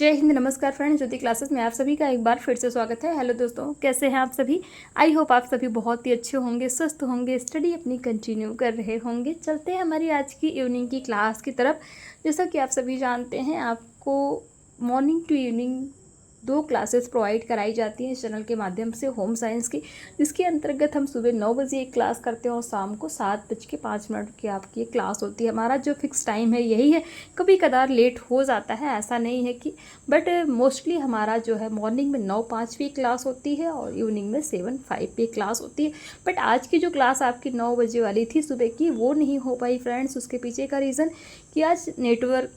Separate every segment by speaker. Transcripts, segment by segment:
Speaker 1: जय हिंद, नमस्कार फ्रेंड्स। ज्योति क्लासेस में आप सभी का एक बार फिर से स्वागत है। हेलो दोस्तों, कैसे हैं आप सभी। आई होप आप सभी बहुत ही अच्छे होंगे, स्वस्थ होंगे, स्टडी अपनी कंटिन्यू कर रहे होंगे। चलते हैं हमारी आज की इवनिंग की क्लास की तरफ। जैसा कि आप सभी जानते हैं, आपको morning to evening 2 classes provide कराई जाती हैं इस चैनल के माध्यम से होम साइंस की, जिसके अंतर्गत हम सुबह 9 बजे एक क्लास करते हैं और शाम को 7:05 की आपकी एक क्लास होती है। हमारा जो फिक्स टाइम है यही है। कभी कदार लेट हो जाता है, ऐसा नहीं है कि, बट मोस्टली हमारा जो है मॉर्निंग में 9:05 की क्लास होती है और इवनिंग में 7:05 पे क्लास होती है। बट आज की जो क्लास आपकी 9 बजे वाली थी सुबह की, वो नहीं हो पाई फ्रेंड्स। उसके पीछे का रीज़न कि आज नेटवर्क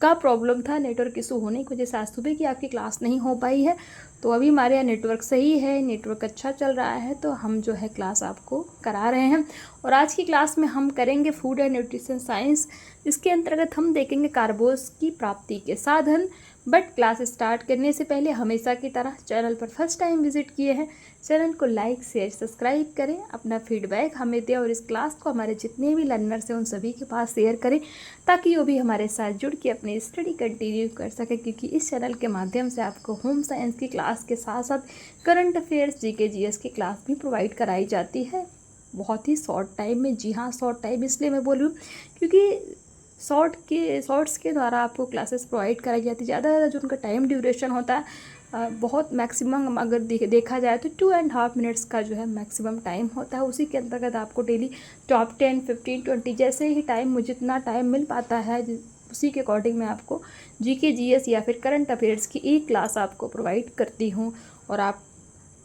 Speaker 1: का प्रॉब्लम था। नेटवर्क इशू होने की वजह से आज सुबह की आपकी क्लास नहीं हो पाई है। तो अभी हमारे यहाँ नेटवर्क सही है, नेटवर्क अच्छा चल रहा है, तो हम जो है क्लास आपको करा रहे हैं। और आज की क्लास में हम करेंगे फूड एंड न्यूट्रिशन साइंस। इसके अंतर्गत हम देखेंगे कार्बोस की प्राप्ति के साधन। बट क्लास स्टार्ट करने से पहले हमेशा की तरह चैनल पर फर्स्ट टाइम विजिट किए हैं, चैनल को लाइक शेयर सब्सक्राइब करें, अपना फीडबैक हमें दें और इस क्लास को हमारे जितने भी लर्नर्स हैं उन सभी के पास शेयर करें, ताकि वो भी हमारे साथ जुड़ के अपनी स्टडी कंटिन्यू कर सके। क्योंकि इस चैनल के माध्यम से आपको होम साइंस की क्लास के साथ साथ करंट अफेयर्स, जीके जीएस की क्लास भी प्रोवाइड कराई जाती है बहुत ही शॉर्ट टाइम में। जी हाँ, शॉर्ट टाइम इसलिए मैं बोल रही हूँ क्योंकि शॉर्ट्स के द्वारा आपको क्लासेस प्रोवाइड कराई जाती है। ज़्यादा जो उनका टाइम ड्यूरेशन होता है बहुत मैक्सिमम अगर देखा जाए तो 2.5 मिनट्स का जो है मैक्सिमम टाइम होता है। उसी के अंतर्गत आपको डेली टॉप 10, 15, 20 जैसे ही टाइम, जितना टाइम मिल पाता है उसी के अकॉर्डिंग मैं आपको जीके जीएस या फिर करंट अफेयर्स की एक क्लास आपको प्रोवाइड करती हूँ। और आप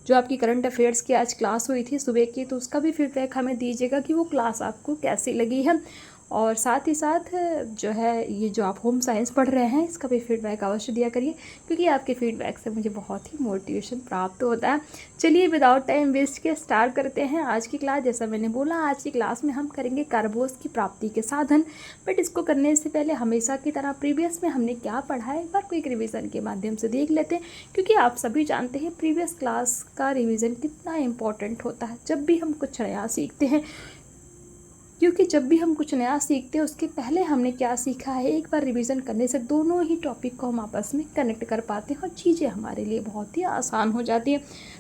Speaker 1: जो आपकी करंट अफेयर्स की आज क्लास हुई थी सुबह की, तो उसका भी फीडबैक हमें दीजिएगा कि वो क्लास आपको कैसी लगी है। और साथ ही साथ जो है ये जो आप होम साइंस पढ़ रहे हैं इसका भी फीडबैक अवश्य दिया करिए, क्योंकि आपके फीडबैक से मुझे बहुत ही मोटिवेशन प्राप्त होता है। चलिए विदाउट टाइम वेस्ट के स्टार्ट करते हैं आज की क्लास। जैसा मैंने बोला, आज की क्लास में हम करेंगे कार्बोस की प्राप्ति के साधन। बट इसको करने से पहले हमेशा की तरह प्रीवियस में हमने क्या पढ़ा है एक बार क्विक रिविज़न के माध्यम से देख लेते हैं, क्योंकि आप सभी जानते हैं प्रीवियस क्लास का रिवीजन कितना इम्पोर्टेंट होता है जब भी हम कुछ नया सीखते हैं। क्योंकि जब भी हम कुछ नया सीखते हैं उसके पहले हमने क्या सीखा है, एक बार रिवीजन करने से दोनों ही टॉपिक को हम आपस में कनेक्ट कर पाते हैं और चीज़ें हमारे लिए बहुत ही आसान हो जाती है।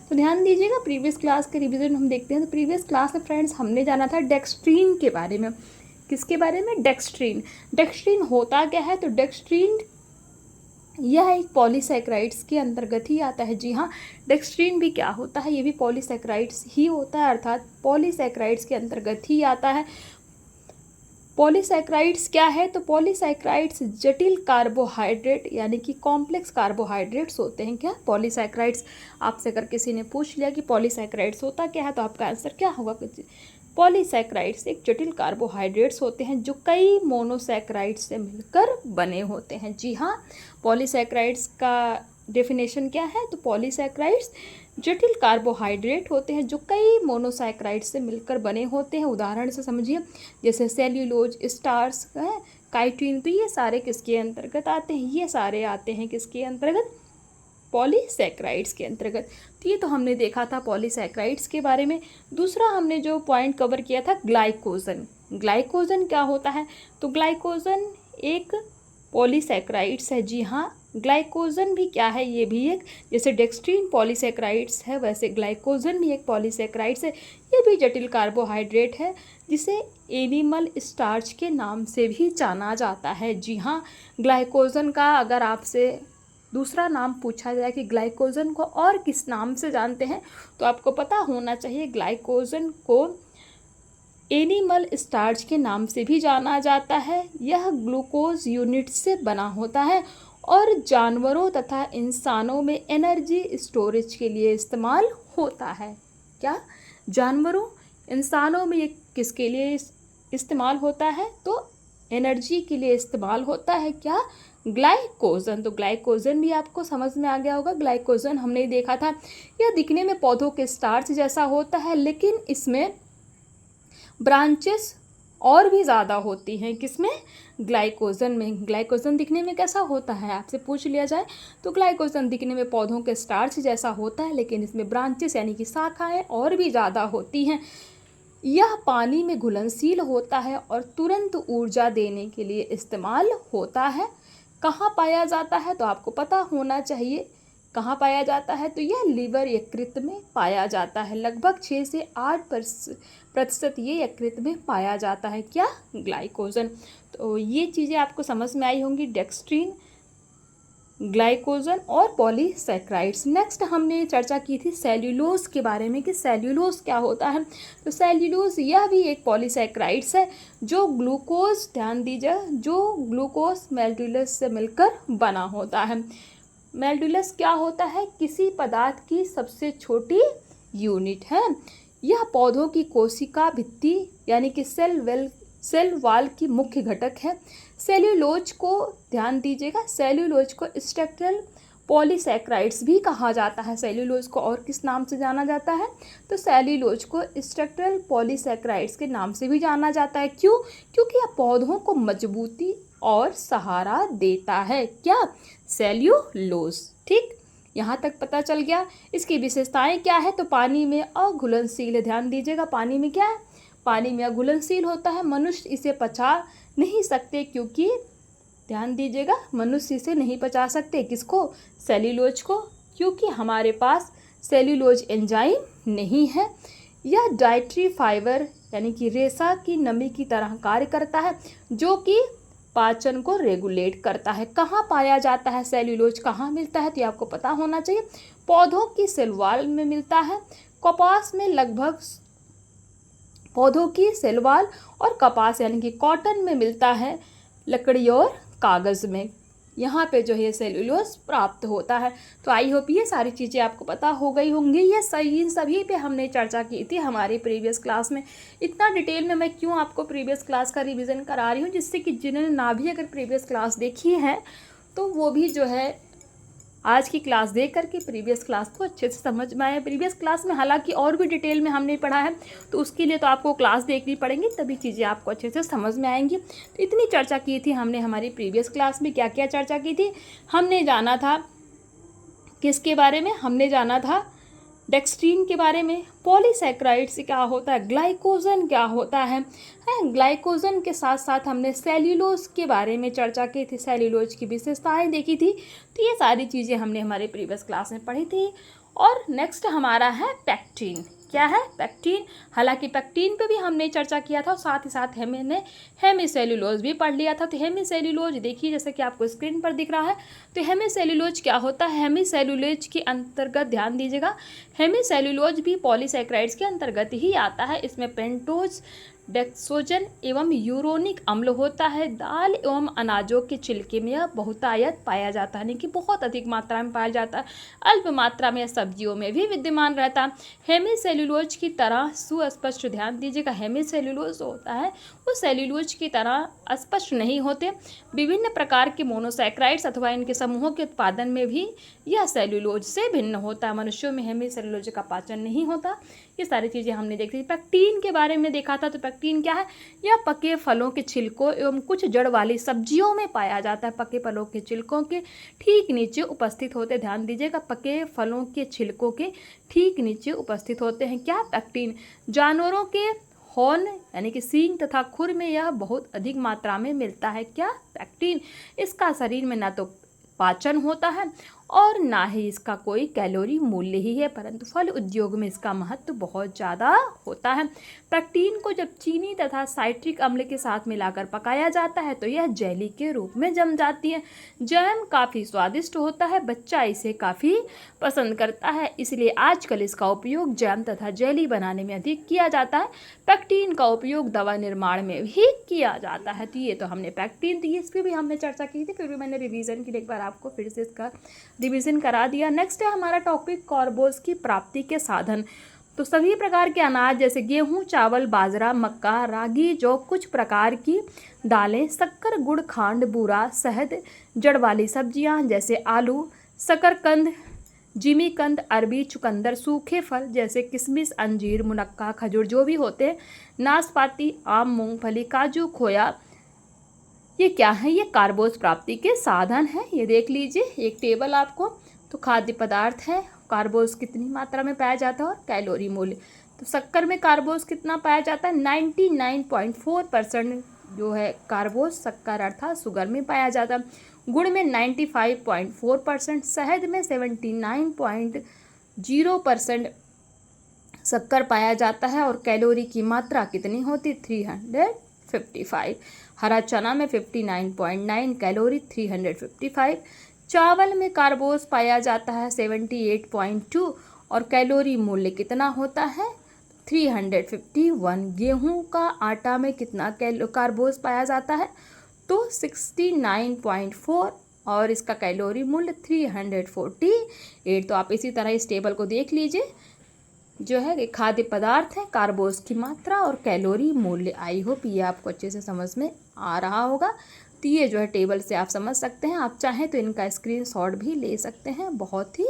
Speaker 1: तो ध्यान दीजिएगा, प्रीवियस क्लास के रिवीजन हम देखते हैं। तो प्रीवियस क्लास में फ्रेंड्स हमने जाना था डेक्स्ट्रीन के बारे में। किसके बारे में? डेक्स्ट्रीन। डेक्स्ट्रीन होता क्या है? तो डेक्स्ट्रीन यह एक पॉलीसैकेराइड्स के अंतर्गत ही आता है। जी हाँ, डेक्स्ट्रीन भी क्या होता है? ये भी पॉलीसैकेराइड्स ही होता है, अर्थात पॉलीसैकेराइड्स के अंतर्गत ही आता है। पॉलीसैकेराइड्स क्या है? तो पॉलीसैकेराइड्स जटिल कार्बोहाइड्रेट यानी कि कॉम्प्लेक्स कार्बोहाइड्रेट्स होते हैं। क्या? पॉलीसैकेराइड्स। आपसे अगर किसी ने पूछ लिया कि पॉलीसैकेराइड्स होता क्या है, तो आपका आंसर क्या होगा? पॉलीसैकेराइड्स एक जटिल कार्बोहाइड्रेट्स होते हैं जो कई मोनोसैकेराइड्स से मिलकर बने होते हैं। जी हाँ, पॉलीसैकेराइड्स का डेफिनेशन क्या है? तो पॉलीसैकेराइड्स जटिल कार्बोहाइड्रेट होते हैं जो कई मोनोसैकेराइड्स से मिलकर बने होते हैं। उदाहरण से समझिए, जैसे सेल्यूलोज, स्टार्च, काइटिन। तो ये सारे किसके अंतर्गत आते हैं? ये सारे आते हैं किसके अंतर्गत? पॉलीसैकेराइड्स के अंतर्गत। तो ये तो हमने देखा था पॉलीसैकेराइड्स के बारे में। दूसरा हमने जो पॉइंट कवर किया था, ग्लाइकोजन। ग्लाइकोजन क्या होता है? तो ग्लाइकोजन एक पॉलीसैकेराइड्स है। जी हाँ, ग्लाइकोजन भी क्या है? ये भी एक, जैसे डेक्स्ट्रीन पॉलीसैकेराइड्स है वैसे ग्लाइकोजन भी एक पॉलीसैकेराइड्स है। ये भी जटिल कार्बोहाइड्रेट है जिसे एनिमल स्टार्च के नाम से भी जाना जाता है। जी हाँ, ग्लाइकोजन का अगर आपसे दूसरा नाम पूछा जाए कि ग्लाइकोजन को और किस नाम से जानते हैं, तो आपको पता होना चाहिए ग्लाइकोजन को एनिमल स्टार्च के नाम से भी जाना जाता है। यह ग्लूकोज यूनिट से बना होता है और जानवरों तथा इंसानों में एनर्जी स्टोरेज के लिए इस्तेमाल होता है। क्या? जानवरों, इंसानों में ये किसके लिए इस्तेमाल होता है? तो एनर्जी के लिए इस्तेमाल होता है। क्या? ग्लाइकोजन। तो ग्लाइकोजन भी आपको समझ में आ गया होगा। ग्लाइकोजन हमने देखा था, यह दिखने में पौधों के स्टार्च जैसा होता है, लेकिन इसमें ब्रांचेस और भी ज़्यादा होती हैं। किसमें? ग्लाइकोजन में। ग्लाइकोजन दिखने में कैसा होता है आपसे पूछ लिया जाए, तो ग्लाइकोजन दिखने में पौधों के स्टार्च जैसा होता है, लेकिन इसमें ब्रांचेस यानी कि शाखाएं और भी ज़्यादा होती हैं। यह पानी में घुलनशील होता है और तुरंत ऊर्जा देने के लिए इस्तेमाल होता है। कहाँ पाया जाता है, तो आपको पता होना चाहिए कहाँ पाया जाता है, तो यह लीवर यकृत में पाया जाता है। लगभग 6 से 8% ये यकृत में पाया जाता है। क्या? ग्लाइकोजन। तो ये चीज़ें आपको समझ में आई होंगी, डेक्स्ट्रीन, ग्लाइकोजन और पॉलीसैकेराइड्स। नेक्स्ट हमने चर्चा की थी सेल्यूलोज के बारे में कि सेल्यूलोज क्या होता है। तो सेल्यूलोज यह भी एक पॉलीसैकेराइड्स है जो ग्लूकोज, ध्यान दीजिए, जो ग्लूकोज मेल्टुलस से मिलकर बना होता है। मेल्टुलस क्या होता है? किसी पदार्थ की सबसे छोटी यूनिट है। यह पौधों की कोशिका भित्ति यानी कि सेल वाल की मुख्य घटक है। सेल्यूलोज को, ध्यान दीजिएगा, सेल्यूलोज को स्ट्रक्चरल पॉलीसैकेराइड्स भी कहा जाता है। सेल्यूलोज को और किस नाम से जाना जाता है? तो सेल्यूलोज को स्ट्रक्चरल पॉलीसैकेराइड्स के नाम से भी जाना जाता है। क्यों? क्योंकि यह पौधों को मजबूती और सहारा देता है। क्या? सेल्यूलोज। ठीक, यहाँ तक पता चल गया। इसकी विशेषताएं क्या है? तो पानी में अघुलनशील है। ध्यान दीजिएगा, पानी में क्या है? पानी में अघुलनशील होता है। मनुष्य इसे पचा नहीं सकते क्योंकि, ध्यान दीजिएगा, मनुष्य इसे नहीं पचा सकते। किसको? सेल्यूलोज को, क्योंकि हमारे पास सेल्यूलोज एंजाइम नहीं है। यह डाइटरी फाइबर यानी कि रेशा की नमी की तरह कार्य करता है जो कि पाचन को रेगुलेट करता है। कहाँ पाया जाता है सेल्यूलोज? कहाँ मिलता है? तो ये आपको पता होना चाहिए। पौधों की सेल वॉल में मिलता है। कपास में लगभग, पौधों की सेल वॉल और कपास यानी कि कॉटन में मिलता है। लकड़ी और कागज़ में यहाँ पे जो है सेल्यूलोज प्राप्त होता है। तो आई होप ये सारी चीज़ें आपको पता हो गई होंगी। ये सभी पे हमने चर्चा की थी हमारी प्रीवियस क्लास में। इतना डिटेल में मैं क्यों आपको प्रीवियस क्लास का रिवीजन करा रही हूँ, जिससे कि जिन्होंने ना भी अगर प्रीवियस क्लास देखी है तो वो भी जो है आज की क्लास देख करके प्रीवियस क्लास को अच्छे से समझ में आए। प्रीवियस क्लास में हालांकि और भी डिटेल में हमने पढ़ा है, तो उसके लिए तो आपको क्लास देखनी पड़ेगी, तभी चीज़ें आपको अच्छे से समझ में आएंगी। तो इतनी चर्चा की थी हमने हमारी प्रीवियस क्लास में। क्या क्या चर्चा की थी? हमने जाना था किसके बारे में? हमने जाना था डेक्स्ट्रीन के बारे में, पॉलीसैकेराइड्स क्या होता है, ग्लाइकोजन क्या होता है, ग्लाइकोजन के साथ साथ हमने सेल्यूलोज के बारे में चर्चा की थी, सेल्यूलोज की विशेषताएं देखी थी। तो ये सारी चीज़ें हमने हमारे प्रीवियस क्लास में पढ़ी थी। और नेक्स्ट हमारा है पेक्टिन। क्या है? पेक्टिन। हालांकि पेक्टिन पे भी हमने चर्चा किया था और साथ ही साथ हमने हेमीसेल्यूलोज भी पढ़ लिया था। तो हेमीसेल्यूलोज देखिए, जैसे कि आपको स्क्रीन पर दिख रहा है। तो हेमीसेल्यूलोज क्या होता है? हेमीसेल्यूलोज के अंतर्गत, ध्यान दीजिएगा, हेमीसेल्यूलोज भी पॉलीसैकेराइड्स के अंतर्गत ही आता है। इसमें पेंटोज, डेक्सोजन एवं यूरोनिक अम्ल होता है। दाल एवं अनाजों के छिलके में यह बहुतायत पाया जाता है, यानी कि बहुत अधिक मात्रा में पाया जाता है। अल्प मात्रा में सब्जियों में भी विद्यमान रहता है। हेमीसेल्यूलोज की तरह सुस्पष्ट, ध्यान दीजिएगा, हेमीसेल्यूलोज होता है वो सेल्यूलोज की तरह स्पष्ट नहीं होते। विभिन्न प्रकार के मोनोसैकेराइड्स अथवा इनके समूहों के उत्पादन में भी यह सेल्यूलोज से भिन्न होता है। मनुष्यों में हेमीसेल्यूलोज का पाचन नहीं होता। ये सारी चीज़ें हमने देखी थी। पेक्टिन के बारे में देखा था। तो पेक्टिन क्या है? यह पके फलों के छिलकों एवं कुछ जड़ वाली सब्जियों में पाया जाता है। पके फलों के छिलकों के ठीक नीचे उपस्थित होते, ध्यान दीजिएगा, पके फलों के छिलकों के ठीक नीचे उपस्थित होते हैं। क्या? पेक्टिन। जानवरों के हॉर्न यानी कि सींग तथा खुर में यह बहुत अधिक मात्रा में मिलता है। क्या? पेक्टिन। इसका शरीर में ना तो पाचन होता है और ना ही इसका कोई कैलोरी मूल्य ही है, परंतु फल उद्योग में इसका महत्व बहुत ज़्यादा होता है। पेक्टिन को जब चीनी तथा साइट्रिक अम्ल के साथ मिलाकर पकाया जाता है तो यह जेली के रूप में जम जाती है। जैम काफ़ी स्वादिष्ट होता है, बच्चा इसे काफ़ी पसंद करता है, इसलिए आजकल इसका उपयोग जैम तथा जेली बनाने में अधिक किया जाता है। पेक्टिन का उपयोग दवा निर्माण में भी किया जाता है। तो ये तो हमने पेक्टिन, तो इस पर भी हमने चर्चा की थी, फिर भी मैंने रिवीजन के लिए एक बार आपको फिर से इसका रिवीजन करा दिया। नेक्स्ट है हमारा टॉपिक कार्बोज की प्राप्ति के साधन। तो सभी प्रकार के अनाज जैसे गेहूं, चावल, बाजरा, मक्का, रागी, जौ, कुछ प्रकार की दालें, शक्कर, गुड़, खांड, बूरा, शहद, जड़ वाली सब्जियां जैसे आलू, शकरकंद, जिमीकंद, अरबी, चुकंदर, सूखे फल जैसे किशमिश, अंजीर, मुनक्का, खजूर जो भी होते हैं, नाशपाती, आम, मूंगफली, काजू, खोया, ये क्या है? ये कार्बोज प्राप्ति के साधन है। ये देख लीजिए एक टेबल आपको। तो खाद्य पदार्थ है, कार्बोज कितनी मात्रा में पाया जाता है और कैलोरी मूल्य। तो शक्कर में कार्बोज कितना पाया जाता है? 99.4% जो है कार्बोज शक्कर अर्थात शुगर में पाया जाता है। गुड़ में 95.4%, शहद में 79.0% शक्कर पाया जाता है और कैलोरी की मात्रा कितनी होती? 355। हरा चना में 59.9 कैलोरी, 355। चावल में कार्बोज पाया जाता है 78.2 और कैलोरी मूल्य कितना होता है? 351। गेहूं का आटा में कितना कार्बोज पाया जाता है? तो 69.4 और इसका कैलोरी मूल्य 348। तो आप इसी तरह इस टेबल को देख लीजिए, जो है कि खाद्य पदार्थ है, कार्बोज की मात्रा और कैलोरी मूल्य। आई होप ये आपको अच्छे से समझ में आ रहा होगा। तो ये जो है टेबल से आप समझ सकते हैं। आप चाहें तो इनका स्क्रीनशॉट भी ले सकते हैं, बहुत ही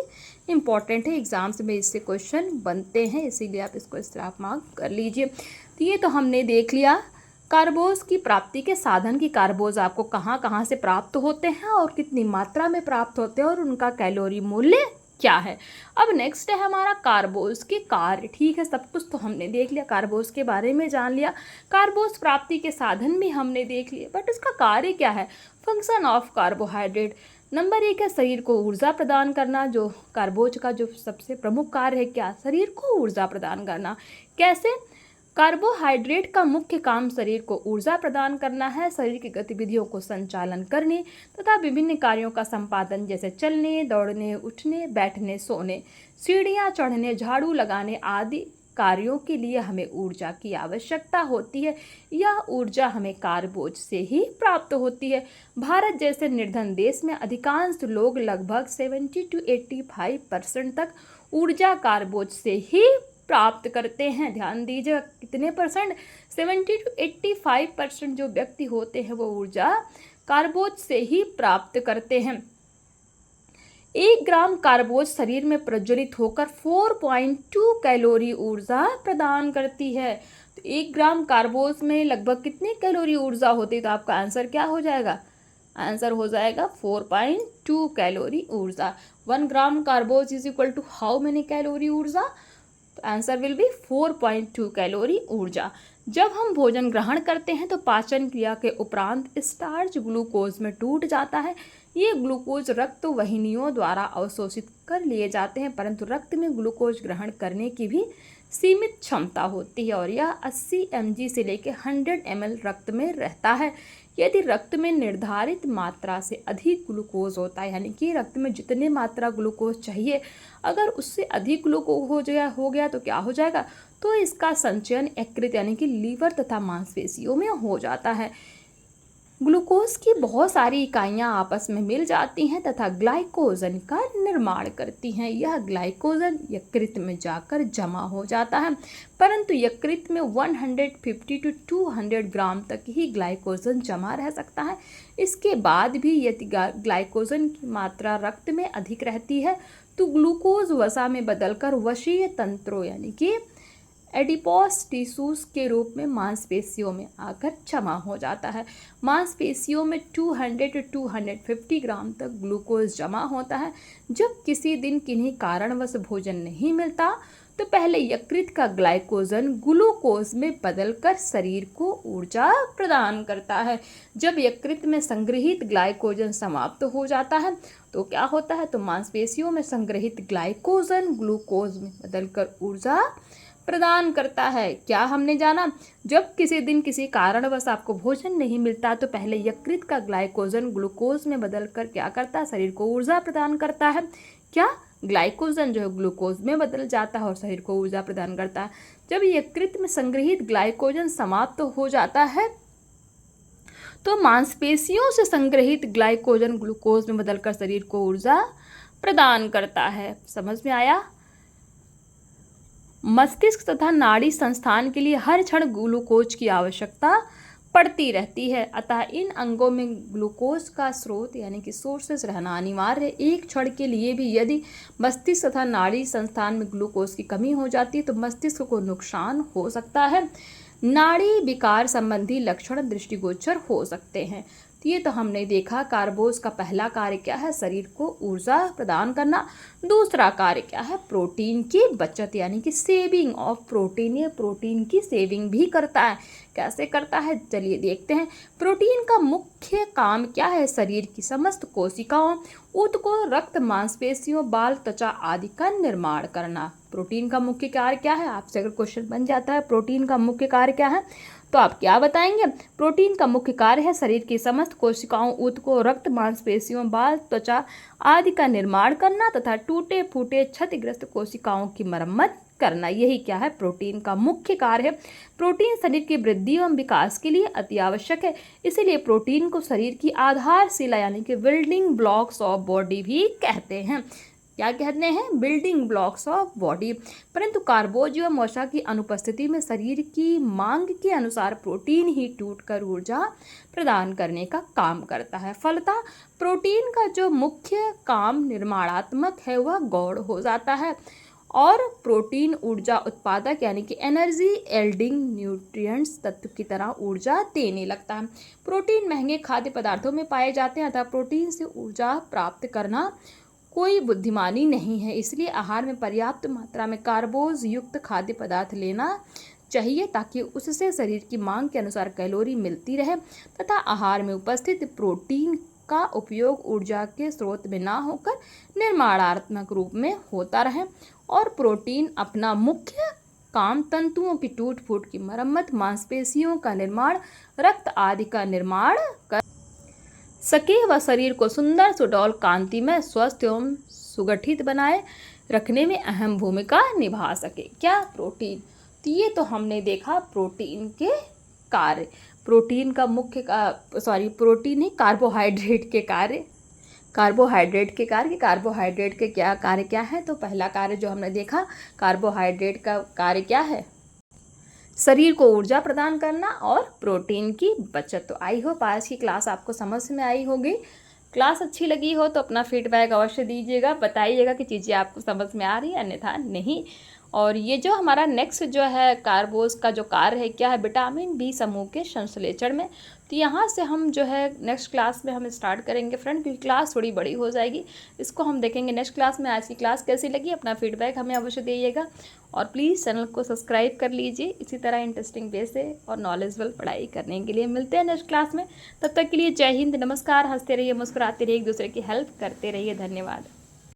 Speaker 1: इंपॉर्टेंट है, एग्जाम्स में इससे क्वेश्चन बनते हैं, इसीलिए आप इसको इस तरह मार्क कर लीजिए। तो ये तो हमने देख लिया कार्बोज की प्राप्ति के साधन की कार्बोज आपको कहाँ कहाँ से प्राप्त होते हैं और कितनी मात्रा में प्राप्त होते हैं और उनका कैलोरी मूल्य क्या है। अब नेक्स्ट है हमारा कार्बोज के कार्य। ठीक है, सब कुछ तो हमने देख लिया, कार्बोज के बारे में जान लिया, कार्बोज प्राप्ति के साधन भी हमने देख लिए, बट इसका कार्य क्या है? Function of carbohydrate. नंबर 1 है शरीर को ऊर्जा प्रदान करना। जो कार्बोज का जो सबसे प्रमुख कार्य है क्या? शरीर को ऊर्जा प्रदान करना। कैसे? कार्बोहाइड्रेट का मुख्य काम शरीर को ऊर्जा प्रदान करना है, शरीर की गतिविधियों को संचालन करने तथा विभिन्न कार्यों का संपादन, जैसे चलने, दौड़ने, उठने, बैठने, सोने, सीढ़ियाँ चढ़ने, झाड़ू लगाने आदि कार्यों के लिए हमें ऊर्जा की आवश्यकता होती है। यह ऊर्जा हमें कार्बोज से ही प्राप्त होती है। भारत जैसे निर्धन देश में अधिकांश लोग लगभग 70 to 85% तक ऊर्जा कार्बोज से ही प्राप्त करते हैं। ध्यान दीजिए, कितने परसेंट? 70 to 85% जो व्यक्ति होते हैं वो ऊर्जा कार्बोज से ही प्राप्त करते हैं। 1 ग्राम कार्बोज शरीर में प्रज्वलित होकर 4.2 कैलोरी ऊर्जा प्रदान करती है। तो 1 ग्राम कार्बोज में लगभग कितनी कैलोरी ऊर्जा होती है? तो आपका आंसर क्या हो जाएगा? आंसर हो जाएगा 4.2 कैलोरी ऊर्जा। 1 ग्राम कार्बोज is equal to how many calorie ऊर्जा? तो आंसर विल बी 4.2 कैलोरी ऊर्जा। जब हम भोजन ग्रहण करते हैं तो पाचन क्रिया के उपरांत स्टार्च ग्लूकोज में टूट जाता है। ये ग्लूकोज रक्त वाहिनियों द्वारा अवशोषित कर लिए जाते हैं, परंतु रक्त में ग्लूकोज ग्रहण करने की भी सीमित क्षमता होती है और यह 80 mg से लेकर 100 ml रक्त में रहता है। यदि रक्त में निर्धारित मात्रा से अधिक ग्लूकोज होता है, यानी कि रक्त में जितने मात्रा ग्लूकोज चाहिए, अगर उससे अधिक ग्लूकोज हो गया तो क्या हो जाएगा? तो इसका संचयन यकृत यानी कि लीवर तथा मांसपेशियों में हो जाता है। ग्लूकोज की बहुत सारी इकाइयाँ आपस में मिल जाती हैं तथा ग्लाइकोजन का निर्माण करती हैं। यह ग्लाइकोजन यकृत में जाकर जमा हो जाता है, परंतु यकृत में 150 to 200 ग्राम तक ही ग्लाइकोजन जमा रह सकता है। इसके बाद भी यदि ग्लाइकोजन की मात्रा रक्त में अधिक रहती है तो ग्लूकोज वसा में बदलकर वशीय तंत्रों यानी कि एडिपोस टिश्यूज के रूप में मांसपेशियों में आकर जमा हो जाता है। मांसपेशियों में 200 to 250 ग्राम तक ग्लूकोज जमा होता है। जब किसी दिन किन्हीं कारणवश भोजन नहीं मिलता तो पहले यकृत का ग्लाइकोजन ग्लूकोज में बदलकर शरीर को ऊर्जा प्रदान करता है। जब यकृत में संग्रहित ग्लाइकोजन समाप्त हो जाता है तो क्या होता है? तो मांसपेशियों में संग्रहित ग्लाइकोजन ग्लूकोज में बदलकर ऊर्जा प्रदान करता है। क्या हमने जाना? जब किसी दिन किसी कारणवश आपको भोजन नहीं मिलता तो पहले यकृत का ग्लाइकोजन ग्लूकोज में बदलकर क्या करता है? शरीर को ऊर्जा प्रदान करता है। क्या? ग्लाइकोजन जो है ग्लूकोज में बदल जाता है और शरीर को ऊर्जा प्रदान करता है। जब यकृत में संग्रहित ग्लाइकोजन समाप्त हो जाता है तो मांसपेशियों से संग्रहित ग्लाइकोजन ग्लूकोज में बदलकर शरीर को ऊर्जा प्रदान करता है। समझ में आया? मस्तिष्क तथा नाड़ी संस्थान के लिए हर क्षण ग्लूकोज की आवश्यकता पड़ती रहती है, अतः इन अंगों में ग्लूकोज का स्रोत यानी कि सोर्सेस रहना अनिवार्य है। एक क्षण के लिए भी यदि मस्तिष्क तथा नाड़ी संस्थान में ग्लूकोज की कमी हो जाती है तो मस्तिष्क को नुकसान हो सकता है। नाड़ी विकार संबंधी लक्षण दृष्टिगोचर हो सकते हैं। तो ये तो हमने देखा कार्बोज का पहला कार्य क्या है, शरीर को ऊर्जा प्रदान करना। दूसरा कार्य क्या है, प्रोटीन की बचत यानी कि सेविंग ऑफ प्रोटीन, ये प्रोटीन की सेविंग भी करता है। कैसे करता है चलिए देखते हैं। प्रोटीन का मुख्य काम क्या है, शरीर की समस्त कोशिकाओं, ऊतकों, रक्त, मांसपेशियों, बाल, त्वचा आदि का निर्माण करना। प्रोटीन का मुख्य कार्य क्या है, आपसे अगर क्वेश्चन बन जाता है प्रोटीन का मुख्य कार्य क्या है, तो आप क्या बताएंगे। प्रोटीन का मुख्य कार्य है शरीर की समस्त कोशिकाओं, ऊतकों, रक्त, मांसपेशियों, बाल, त्वचा आदि का निर्माण करना तथा टूटे फूटे क्षतिग्रस्त कोशिकाओं की मरम्मत करना। यही क्या है, प्रोटीन का मुख्य कार्य है। प्रोटीन शरीर की वृद्धि एवं विकास के लिए अति आवश्यक है, इसीलिए प्रोटीन को शरीर की आधारशिला यानी कि बिल्डिंग ब्लॉक्स ऑफ बॉडी भी कहते हैं। क्या कहते हैं, बिल्डिंग ब्लॉक्स ऑफ बॉडी। परंतु कार्बोज एवं वसा की अनुपस्थिति में शरीर की मांग के अनुसार प्रोटीन ही टूटकर ऊर्जा प्रदान करने का काम करता है। फलतः प्रोटीन का जो मुख्य काम निर्माणात्मक है वह गौण हो जाता है और प्रोटीन ऊर्जा उत्पादक यानी कि एनर्जी एल्डिंग न्यूट्रिएंट्स तत्व की तरह ऊर्जा देने लगता है। प्रोटीन महंगे खाद्य पदार्थों में पाए जाते हैं, अतः प्रोटीन से ऊर्जा प्राप्त करना कोई बुद्धिमानी नहीं है, इसलिए आहार में पर्याप्त मात्रा में कार्बोज युक्त खाद्य पदार्थ लेना चाहिए ताकि उससे शरीर की मांग के अनुसार कैलोरी मिलती रहे तथा आहार में उपस्थित प्रोटीन का उपयोग ऊर्जा के स्रोत में ना होकर निर्माणात्मक रूप में होता रहे। और प्रोटीन अपना मुख्य काम तंतुओं की टूट फूट की मरम्मत, मांसपेशियों का निर्माण, रक्त आदि का निर्माण कर सके व शरीर को सुंदर, सुडौल, कांतिमय, स्वस्थ एवं सुगठित बनाए रखने में अहम भूमिका निभा सके। क्या, प्रोटीन। तो ये तो हमने देखा प्रोटीन के कार्य। प्रोटीन का मुख्य प्रोटीन ही कार्बोहाइड्रेट के कार्य, कार्बोहाइड्रेट के क्या कार्य क्या है। तो पहला कार्य जो हमने देखा, कार्बोहाइड्रेट का कार्य क्या है, शरीर को ऊर्जा प्रदान करना और प्रोटीन की बचत। तो आई होप आज की क्लास आपको समझ में आई होगी। क्लास अच्छी लगी हो तो अपना फीडबैक अवश्य दीजिएगा, बताइएगा कि चीज़ें आपको समझ में आ रही है अन्यथा नहीं। और ये जो हमारा नेक्स्ट जो है कार्बोज का जो कार्य है क्या है, विटामिन बी समूह के संश्लेषण में। तो यहाँ से हम जो है नेक्स्ट क्लास में हम स्टार्ट करेंगे फ्रेंड, क्योंकि क्लास थोड़ी बड़ी हो जाएगी, इसको हम देखेंगे नेक्स्ट क्लास में। आज की क्लास कैसी लगी अपना फीडबैक हमें अवश्य दीजिएगा और प्लीज़ चैनल को सब्सक्राइब कर लीजिए। इसी तरह इंटरेस्टिंग वे से और नॉलेजेबल पढ़ाई करने के लिए मिलते हैं नेक्स्ट क्लास में। तब तक के लिए जय हिंद, नमस्कार। हंसते रहिए, मुस्कुराते रहिए, एक दूसरे की हेल्प करते रहिए। धन्यवाद।